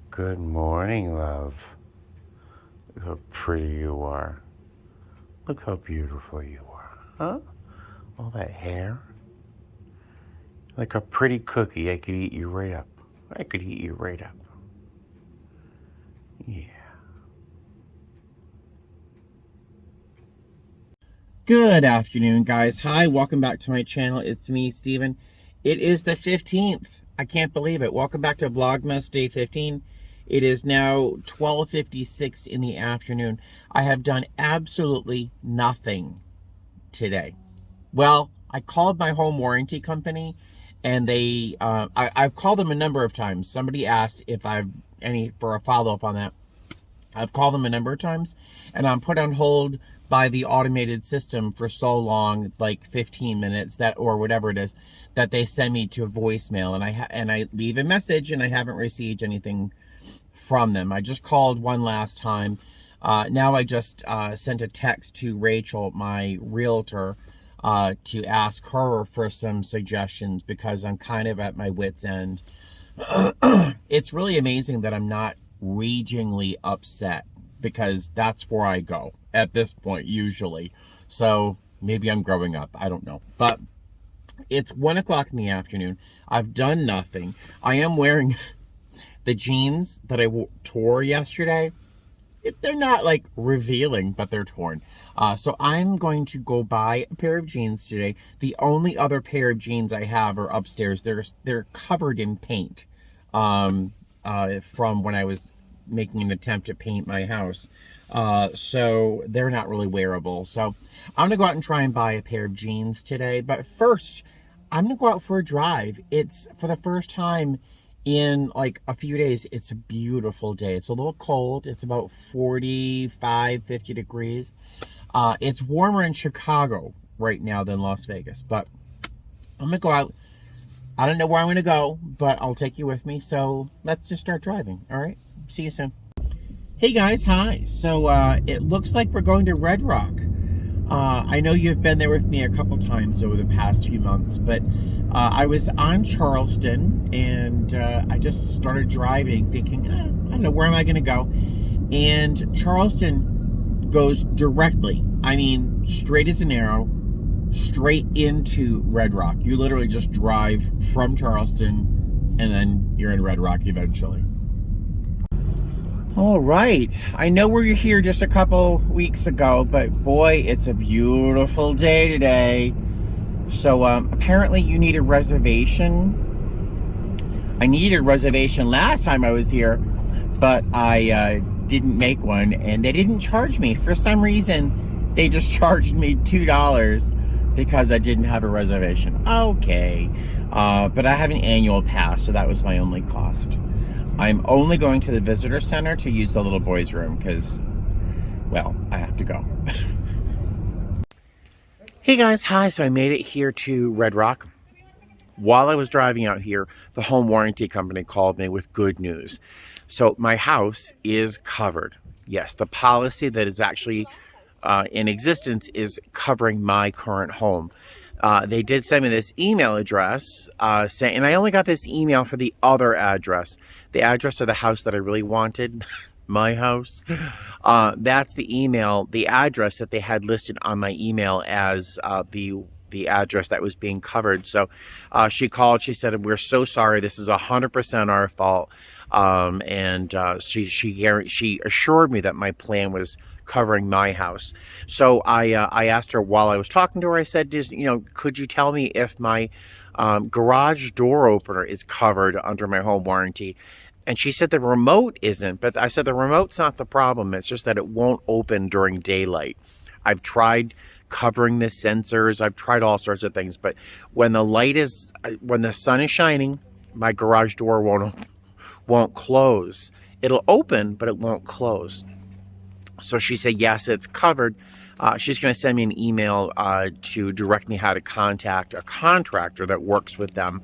Good morning, love. Look how pretty you are. Look how beautiful you are. Huh? All that hair. Like a pretty cookie. I could eat you right up. I could eat you right up. Yeah. Good afternoon, guys. Hi, welcome back to my channel. It's me, Steven. It is the 15th. I can't believe it. Welcome back to Vlogmas Day 15. It is now 12:56 in the afternoon. I have done absolutely nothing today. Well, I called my home warranty company, and I've called them a number of times. Somebody asked if I've for a follow-up on that. I've called them a number of times, and I'm put on hold by the automated system for so long, like 15 minutes, or whatever it is, that they send me to a voicemail, and I leave a message, and I haven't received anything from them. I just called one last time. Now I just sent a text to Rachel, my realtor, to ask her for some suggestions, because I'm kind of at my wit's end. It's really amazing that I'm not ragingly upset, because that's where I go at this point usually. So maybe I'm growing up, I don't know. But it's 1 o'clock in the afternoon. I've done nothing. I am wearing the jeans that I tore yesterday. They're not like revealing, but they're torn. So I'm going to go buy a pair of jeans today. The only other pair of jeans I have are upstairs. They're covered in paint from when I was making an attempt to paint my house. So they're not really wearable. So I'm gonna go out and try and buy a pair of jeans today. But first, I'm gonna go out for a drive. It's for the first time in like a few days. It's a beautiful day. It's a little cold. It's about 45, 50 degrees. It's warmer in Chicago right now than Las Vegas, but I'm gonna go out. I don't know where I'm gonna go, but I'll take you with me. So let's just start driving. All right, see you soon. Hey guys, hi. So it looks like we're going to Red Rock. I know you've been there with me a couple times over the past few months, but I was on Charleston, and I just started driving thinking, I don't know, where am I going to go? And Charleston goes directly, I mean, straight as an arrow, straight into Red Rock. You literally just drive from Charleston, and then you're in Red Rock eventually. All right, I know we were here just a couple weeks ago, but boy, it's a beautiful day today. So apparently you need a reservation. I needed a reservation last time I was here, but I didn't make one, and they didn't charge me. For some reason, they just charged me $2 because I didn't have a reservation. Okay, but I have an annual pass, so that was my only cost. I'm only going to the visitor center to use the little boys' room because, well, I have to go. Hey guys, hi. So I made it here to Red Rock. While I was driving out here, the home warranty company called me with good news. So my house is covered. Yes, the policy that is actually in existence is covering my current home. They did send me this email address saying, and I only got this email for the other address, the address of the house that I really wanted, my house. That's the email, the address that they had listed on my email as the address that was being covered. So she called, she said, we're so sorry, this is 100% our fault. And she assured me that my plan was covering my house. So I asked her while I was talking to her, I said, could you tell me if my garage door opener is covered under my home warranty? And she said the remote isn't, but I said the remote's not the problem. It's just that it won't open during daylight. I've tried covering the sensors. I've tried all sorts of things, but when the sun is shining, my garage door won't close. It'll open, but it won't close. So she said, yes, it's covered. She's going to send me an email to direct me how to contact a contractor that works with them.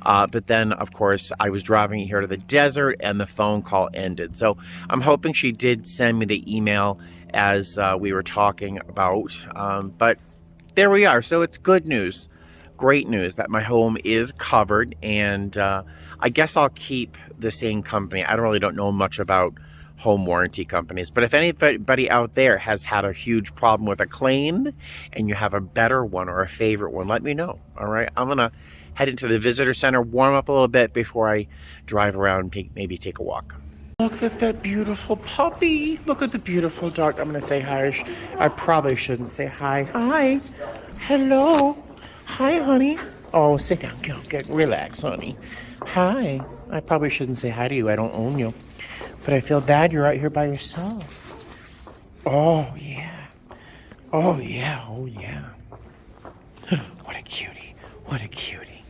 But then, of course, I was driving here to the desert and the phone call ended. So I'm hoping she did send me the email as we were talking about. But there we are. So it's good news. Great news that my home is covered, and I guess I'll keep the same company. I don't know much about home warranty companies, but if anybody out there has had a huge problem with a claim and you have a better one or a favorite one, let me know. All right, I'm gonna head into the visitor center, warm up a little bit before I drive around and maybe take a walk. Look at that beautiful puppy. Look at the beautiful dog. I'm gonna say hi. I probably shouldn't say hi. Hi. Hello. Hi, honey. Oh, sit down. Get relax, honey. Hi. I probably shouldn't say hi to you. I don't own you. But I feel bad you're out here by yourself. Oh, yeah. Oh, yeah. Oh, yeah. What a cutie. What a cutie.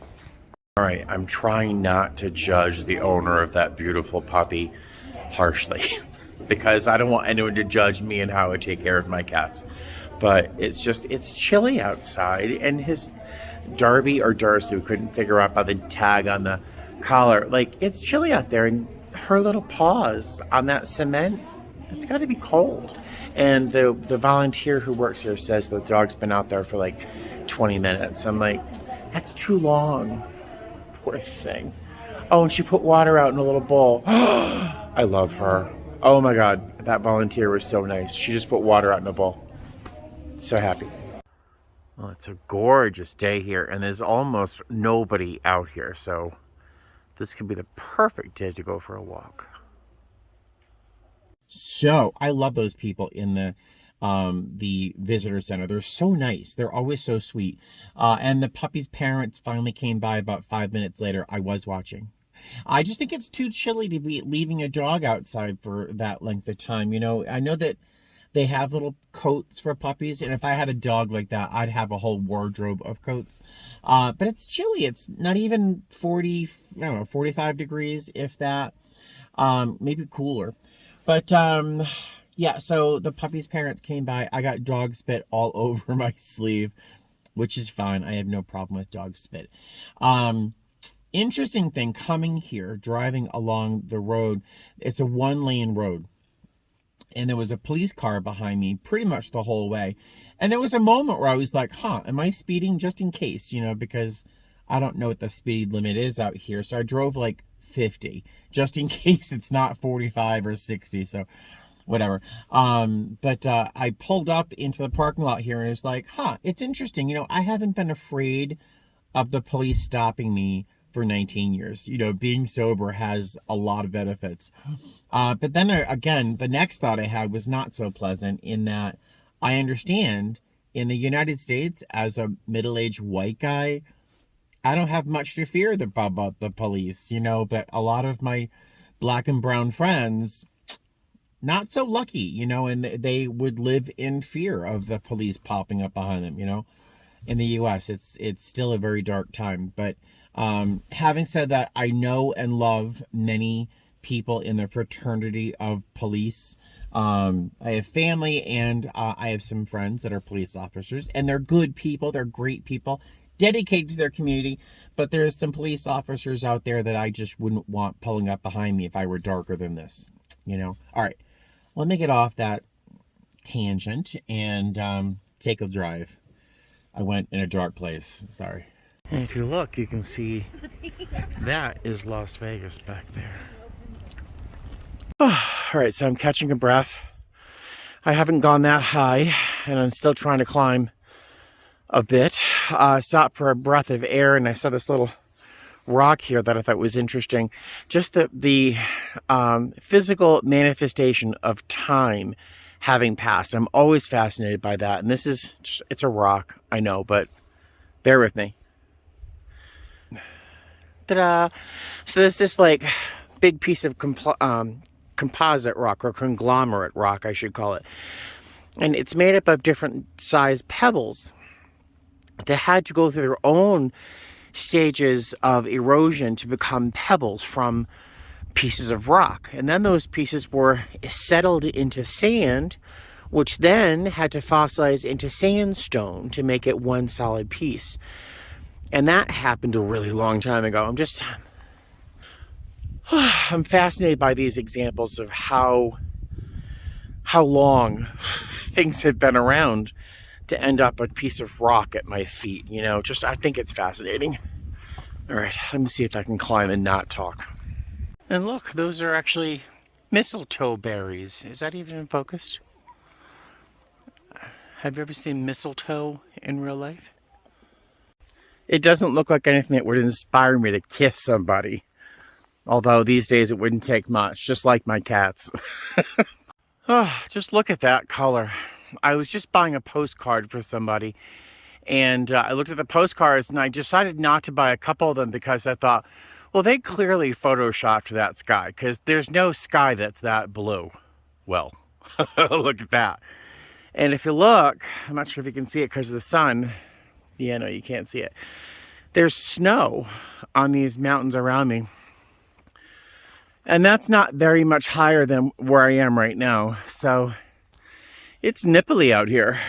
All right. I'm trying not to judge the owner of that beautiful puppy harshly because I don't want anyone to judge me and how I take care of my cats. But it's chilly outside, and his Darby or Darcy, we couldn't figure out by the tag on the collar. Like, it's chilly out there, and her little paws on that cement, it's got to be cold. And the volunteer who works here says the dog's been out there for like 20 minutes. I'm like, that's too long. Poor thing. Oh, and she put water out in a little bowl. I love her. Oh my God, that volunteer was so nice. She just put water out in a bowl. So happy. Well, it's a gorgeous day here, and there's almost nobody out here, so this could be the perfect day to go for a walk. So I love those people in the visitor center. They're so nice. They're always so sweet. And the puppy's parents finally came by about 5 minutes later. I was watching. I just think it's too chilly to be leaving a dog outside for that length of time. You know, I know that they have little coats for puppies, and if I had a dog like that, I'd have a whole wardrobe of coats. But it's chilly. It's not even 45 degrees, if that. Maybe cooler. But yeah, so the puppy's parents came by. I got dog spit all over my sleeve, which is fine. I have no problem with dog spit. Interesting thing, coming here, driving along the road, it's a 1-lane road. And there was a police car behind me pretty much the whole way. And there was a moment where I was like, am I speeding just in case, because I don't know what the speed limit is out here. So I drove like 50 just in case it's not 45 or 60. So whatever. But I pulled up into the parking lot here and it was like, it's interesting. I haven't been afraid of the police stopping me for 19 years. Being sober has a lot of benefits. But then again, the next thought I had was not so pleasant, in that I understand in the United States, as a middle-aged white guy, I don't have much to fear about the police, but a lot of my black and brown friends, not so lucky, and they would live in fear of the police popping up behind them. In the US, it's still a very dark time. But having said that, I know and love many people in the fraternity of police. I have family, and I have some friends that are police officers, and they're good people. They're great people, dedicated to their community. But there's some police officers out there that I just wouldn't want pulling up behind me if I were darker than this. All right, let me get off that tangent and take a drive. I went in a dark place. Sorry. And if you look, you can see that is Las Vegas back there. All right, so I'm catching a breath. I haven't gone that high, and I'm still trying to climb a bit. Stopped for a breath of air, and I saw this little rock here that I thought was interesting. Just the physical manifestation of time having passed. I'm always fascinated by that. And this is just, it's a rock, I know, but bear with me. Ta-da! So there's this like big piece of composite rock, or conglomerate rock, I should call it. And it's made up of different size pebbles that had to go through their own stages of erosion to become pebbles from pieces of rock. And then those pieces were settled into sand, which then had to fossilize into sandstone to make it one solid piece. And that happened a really long time ago. I'm fascinated by these examples of how long things have been around to end up a piece of rock at my feet. I think it's fascinating. All right, let me see if I can climb and not talk. And look, those are actually mistletoe berries. Is that even focused? Have you ever seen mistletoe in real life? It doesn't look like anything that would inspire me to kiss somebody. Although these days it wouldn't take much, just like my cats. Oh, just look at that color. I was just buying a postcard for somebody, and I looked at the postcards and I decided not to buy a couple of them because I thought, well, they clearly photoshopped that sky because there's no sky that's that blue. Well, look at that. And if you look, I'm not sure if you can see it because of the sun. Yeah, no, you can't see it. There's snow on these mountains around me. And that's not very much higher than where I am right now. So it's nipply out here.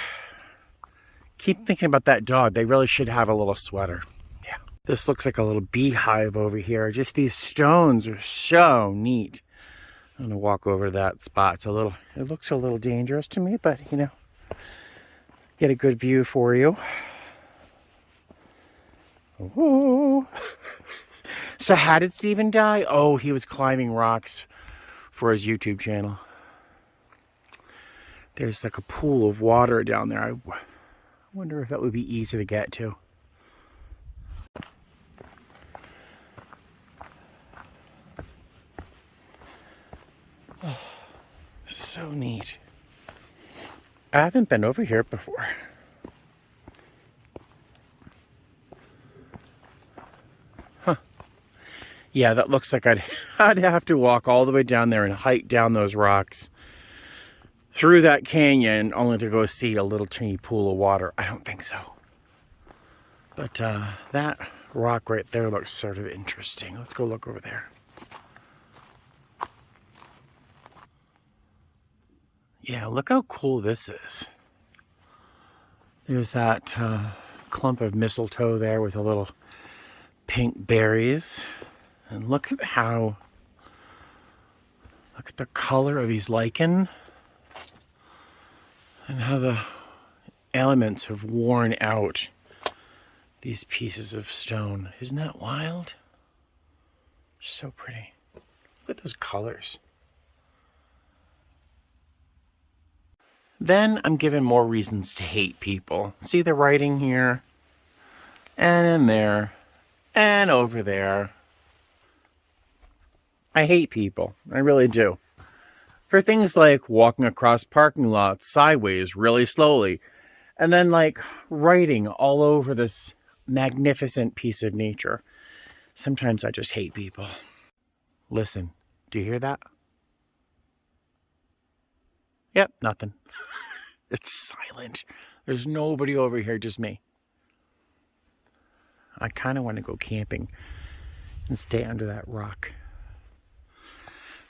Keep thinking about that dog. They really should have a little sweater. Yeah. This looks like a little beehive over here. Just these stones are so neat. I'm gonna walk over to that spot. It looks a little dangerous to me, but you know, get a good view for you. Whoa. So how did Steven die? Oh, he was climbing rocks for his YouTube channel. There's like a pool of water down there. I wonder if that would be easy to get to. Oh, so neat. I haven't been over here before. Yeah, that looks like I'd have to walk all the way down there and hike down those rocks through that canyon only to go see a little teeny pool of water. I don't think so. But that rock right there looks sort of interesting. Let's go look over there. Yeah, look how cool this is. There's that clump of mistletoe there with the little pink berries. And look at the color of these lichen and how the elements have worn out these pieces of stone. Isn't that wild? So pretty. Look at those colors. Then I'm given more reasons to hate people. See the writing here? And in there. And over there. I hate people. I really do. For things like walking across parking lots sideways really slowly. And then like writing all over this magnificent piece of nature. Sometimes I just hate people. Listen, do you hear that? Yep, nothing. It's silent. There's nobody over here, just me. I kind of want to go camping and stay under that rock.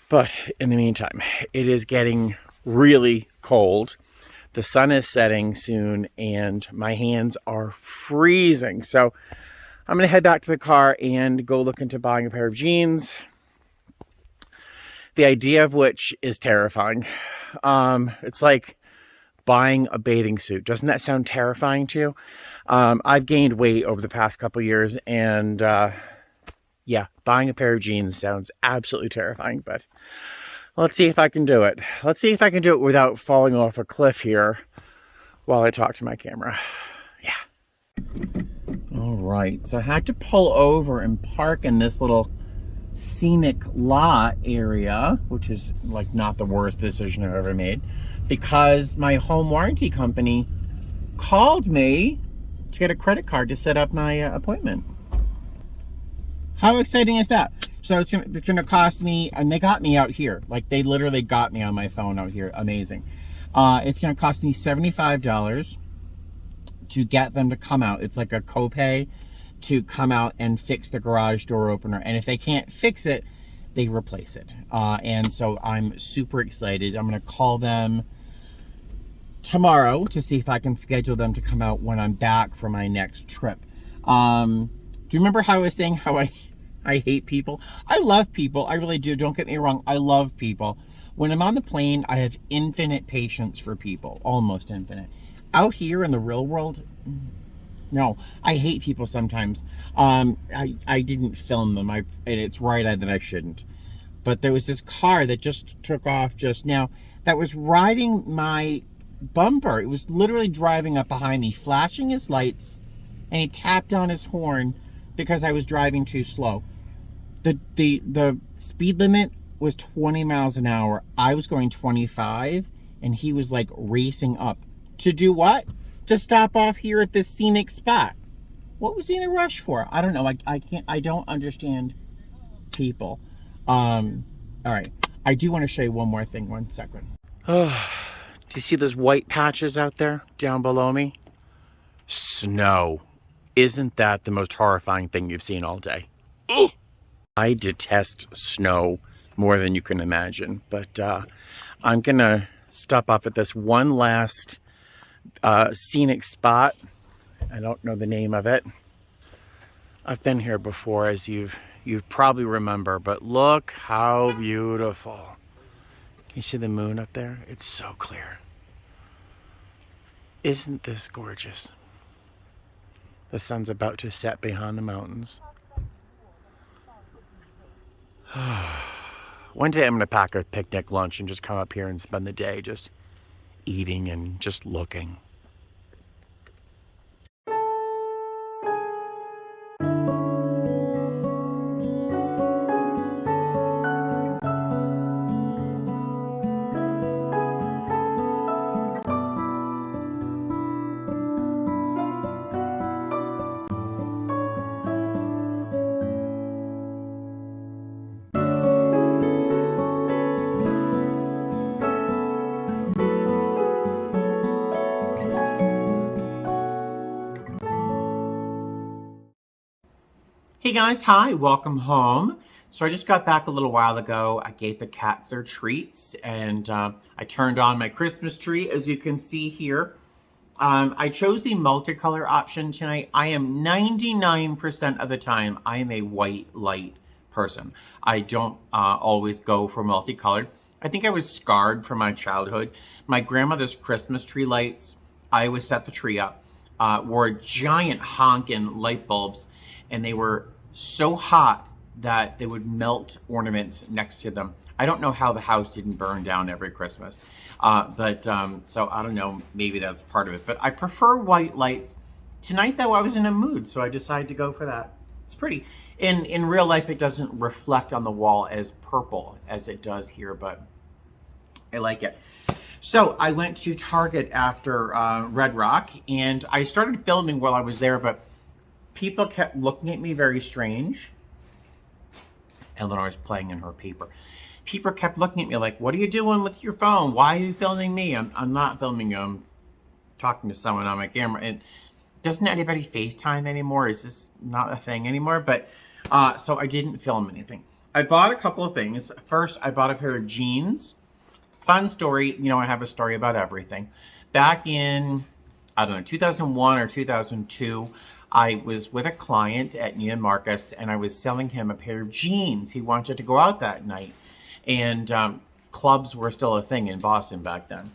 But in the meantime, it is getting really cold. The sun is setting soon and my hands are freezing. So I'm going to head back to the car and go look into buying a pair of jeans. The idea of which is terrifying. It's like buying a bathing suit. Doesn't that sound terrifying to you? I've gained weight over the past couple years and yeah, buying a pair of jeans sounds absolutely terrifying, but let's see if I can do it. Let's see if I can do it without falling off a cliff here while I talk to my camera. Yeah. All right, so I had to pull over and park in this little scenic lot area, which is like not the worst decision I've ever made, because my home warranty company called me to get a credit card to set up my appointment. How exciting is that? So it's gonna cost me, and they got me out here. Like they literally got me on my phone out here. Amazing. It's gonna cost me $75 to get them to come out. It's like a copay to come out and fix the garage door opener. And if they can't fix it, they replace it. And so I'm super excited. I'm gonna call them tomorrow to see if I can schedule them to come out when I'm back for my next trip. Do you remember how I was saying how I hate people? I love people. I really do. Don't get me wrong. I love people. When I'm on the plane, I have infinite patience for people. Almost infinite. Out here in the real world, No, I hate people sometimes. I didn't film them. And it's right that I shouldn't. But there was this car that just took off just now that was riding my bumper. It was literally driving up behind me, flashing his lights, and he tapped on his horn because I was driving too slow. The speed limit was 20 miles an hour. I was going 25, and he was like racing up. To do what? To stop off here at this scenic spot. What was he in a rush for? I don't know. I don't understand people. All right. I do want to show you one more thing. 1 second. Do you see those white patches out there down below me? Snow. Isn't that the most horrifying thing you've seen all day? Ugh. I detest snow more than you can imagine, but I'm gonna stop off at this one last scenic spot. I don't know the name of it. I've been here before, as you probably remember, but look how beautiful. Can you see the moon up there? It's so clear. Isn't this gorgeous? The sun's about to set behind the mountains. One day I'm gonna pack a picnic lunch and just come up here and spend the day just eating and just looking. Hey guys, hi, welcome home. So I just got back a little while ago. I gave the cats their treats, and I turned on my Christmas tree, as you can see here. I chose the multicolor option tonight. I am 99% of the time, I am a white light person. I don't always go for multicolored. I think I was scarred from my childhood. My grandmother's Christmas tree lights, I always set the tree up, were giant honking light bulbs, and they were so hot that they would melt ornaments next to them. I don't know how the house didn't burn down every Christmas. So I don't know, maybe that's part of it. But I prefer white lights. Tonight, though, I was in a mood, so I decided to go for that. It's pretty. In real life, it doesn't reflect on the wall as purple as it does here, but I like it. So I went to Target after Red Rock, and I started filming while I was there, but people kept looking at me very strange. Eleanor was playing in her paper. People kept looking at me like, what are you doing with your phone? Why are you filming me? I'm not filming you. I'm talking to someone on my camera. And doesn't anybody FaceTime anymore? Is this not a thing anymore? But so I didn't film anything. I bought a couple of things. First, I bought a pair of jeans. Fun story. You know, I have a story about everything. Back in, I don't know, 2001 or 2002, I was with a client at Neiman Marcus, and I was selling him a pair of jeans. He wanted to go out that night, and clubs were still a thing in Boston back then.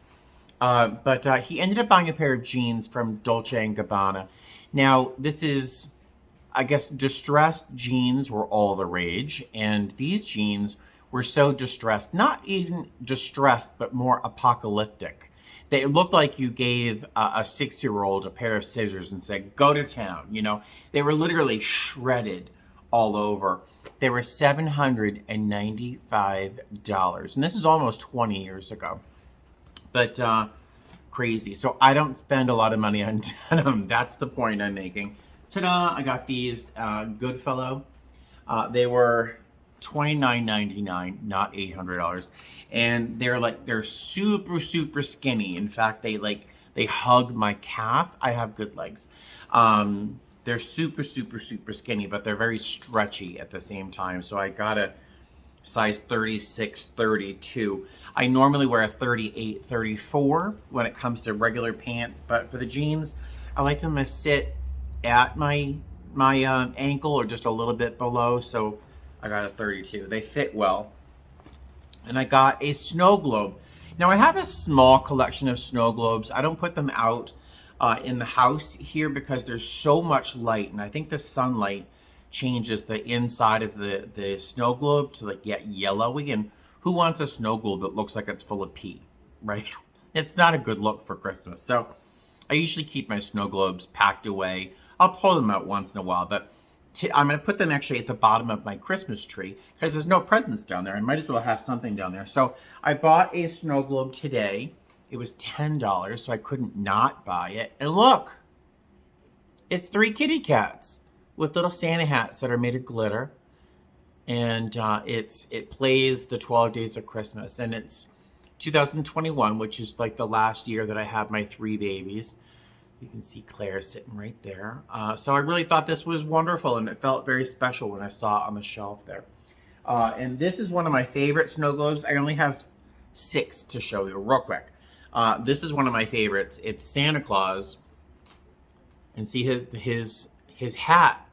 But he ended up buying a pair of jeans from Dolce & Gabbana. Now, this is, I guess, distressed jeans were all the rage, and these jeans were so distressed, not even distressed, but more apocalyptic. They looked like you gave a 6-year-old a pair of scissors and said, go to town, you know. They were literally shredded all over. They were $795. And this is almost 20 years ago. But crazy. So I don't spend a lot of money on denim. That's the point I'm making. Ta-da! I got these Goodfellow. They were $29.99, not $800, and they're super skinny. In fact, they hug my calf. I have good legs. They're super skinny, but they're very stretchy at the same time. So I got a size 36, 32. I normally wear a 38, 34 when it comes to regular pants, but for the jeans, I like them to sit at my ankle or just a little bit below. So I got a 32. They fit well. And I got a snow globe. Now I have a small collection of snow globes. I don't put them out. in the house here because there's so much light, and I think the sunlight changes the inside of the snow globe to like get yellowy. And who wants a snow globe that looks like it's full of pee, right? It's not a good look for Christmas. So I usually keep my snow globes packed away. I'll pull them out once in a while, but I'm going to put them actually at the bottom of my Christmas tree because there's no presents down there. I might as well have something down there. So I bought a snow globe today. It was $10, so I couldn't not buy it. And look, it's 3 kitty cats with little Santa hats that are made of glitter. And it plays the 12 Days of Christmas. And it's 2021, which is like the last year that I have my 3 babies. You can see Claire sitting right there. So I really thought this was wonderful, and it felt very special when I saw it on the shelf there. And this is one of my favorite snow globes. I only have 6 to show you real quick. This is one of my favorites. It's Santa Claus. And see his hat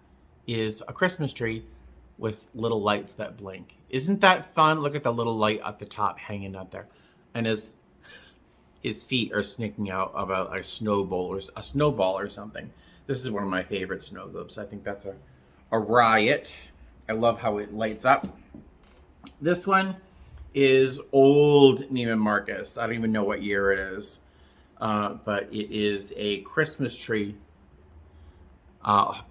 is a Christmas tree with little lights that blink. Isn't that fun? Look at the little light at the top hanging out there. And his feet are sneaking out of a snowball or something. This is one of my favorite snow globes. I think that's a riot. I love how it lights up. This one is old Neiman Marcus. I don't even know what year it is. But it is a Christmas tree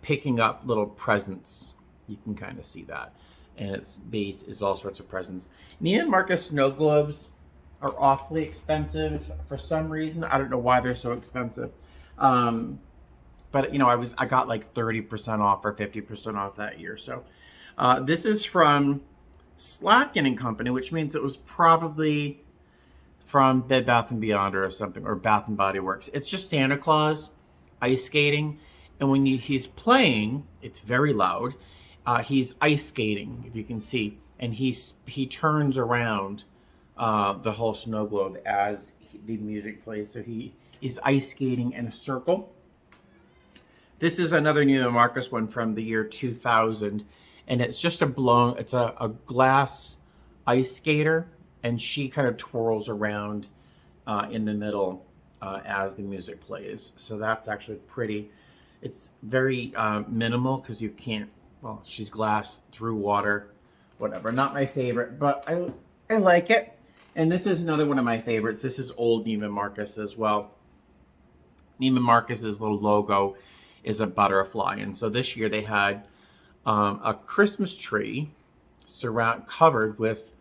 picking up little presents. You can kind of see that. And its base is all sorts of presents. Neiman Marcus snow globes are awfully expensive for some reason. I don't know why they're so expensive. But you know, I got like 30% off or 50% off that year. So this is from Slatkin & Company, which means it was probably from Bed Bath & Beyond or something, or Bath & Body Works. It's just Santa Claus ice skating. And when he's playing, it's very loud. He's ice skating, if you can see. And he turns around the whole snow globe as the music plays. So he is ice skating in a circle. This is another Neiman Marcus one from the year 2000. And it's just it's a glass ice skater. And she kind of twirls around in the middle as the music plays. So that's actually pretty. It's very minimal because you can't, well, she's glass through water, whatever. Not my favorite, but I like it. And this is another one of my favorites. This is old Neiman Marcus as well. Neiman Marcus's little logo is a butterfly. And so this year they had a Christmas tree covered with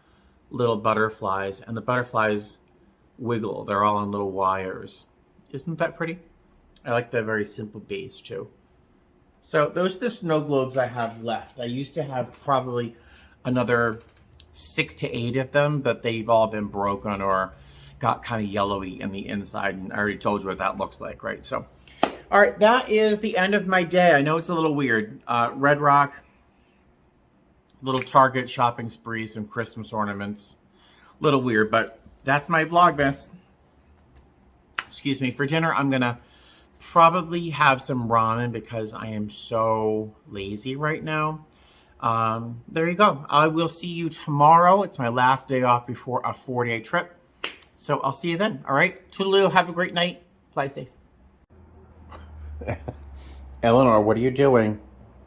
little butterflies. And the butterflies wiggle. They're all on little wires. Isn't that pretty? I like the very simple base too. So those are the snow globes I have left. I used to have probably another 6 to 8 of them, but they've all been broken or got kind of yellowy in the inside. And I already told you what that looks like, right? So, all right, that is the end of my day. I know it's a little weird. Red Rock, little Target shopping spree, some Christmas ornaments. Little weird, but that's my Vlogmas. Excuse me. For dinner, I'm going to probably have some ramen because I am so lazy right now. There you go. I will see you tomorrow. It's my last day off before a 4-day trip. So I'll see you then. All right. Toodaloo. Have a great night. Fly safe. Eleanor, what are you doing?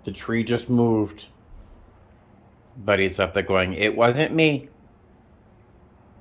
The tree just moved. Buddy's up there going, it wasn't me.